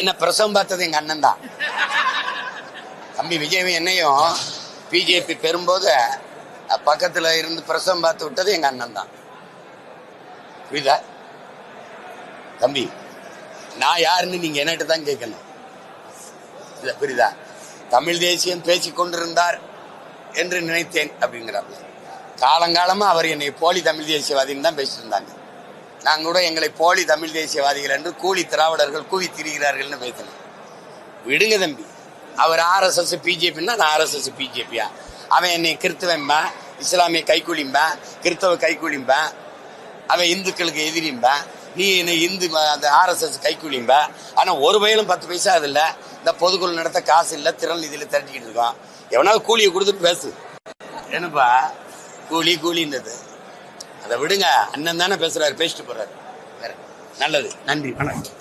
என்ன பிரசவம் பார்த்தது எங்க அண்ணன் தான். தம்பி விஜயும் என்னையும் பிஜேபி பெறும்போது பக்கத்துல இருந்து பிரசவம் பார்த்து விட்டது எங்க அண்ணன் தான். புரியுதா தம்பி? நான் யாருன்னு நீங்க என்னட்டு தான் கேட்கணும். புரியுதா? தமிழ் தேசியம் பேசிக் கொண்டிருந்தார் என்று நினைத்தேன் அப்படிங்கிறார். காலங்காலமா அவர் என்னை போலி தமிழ் தேசியவாதின்னு தான் பேசிட்டு இருந்தாங்க. நாங்க கூட எங்களை போலி தமிழ் தேசியவாதிகள் என்று கூலி திராவிடர்கள் கூவி திரிகிறார்கள்னு பேசணும். விடுங்க தம்பி. அவர் RSS பிஜேபின்னா நான் RSS பிஜேபியா? அவன் என்னை கிறிஸ்தவன்பா, இஸ்லாமிய கைக்கூலிம்பா, கிறிஸ்தவ கைக்கூலிம்பா, அவன் இந்துக்களுக்கு எதிரிம்பா, நீ என்ன இந்து அந்த RSS கைக்கூலிம்பா. ஆனா ஒரு வயலும் 10 பைசா அது இல்ல. இந்த பொதுக்குழு நடத்த காசு இல்ல, திறன் நிதியில திரட்டிக்கிட்டு இருக்கோம். எவனாவது கூலியை கொடுத்துட்டு பேசு. என்னப்பா கூலி கூலின்றது? அதை விடுங்க. அண்ணன் தானே பேசுறாரு, பேசிட்டு போறாரு. நல்லது, நன்றி, வணக்கம்.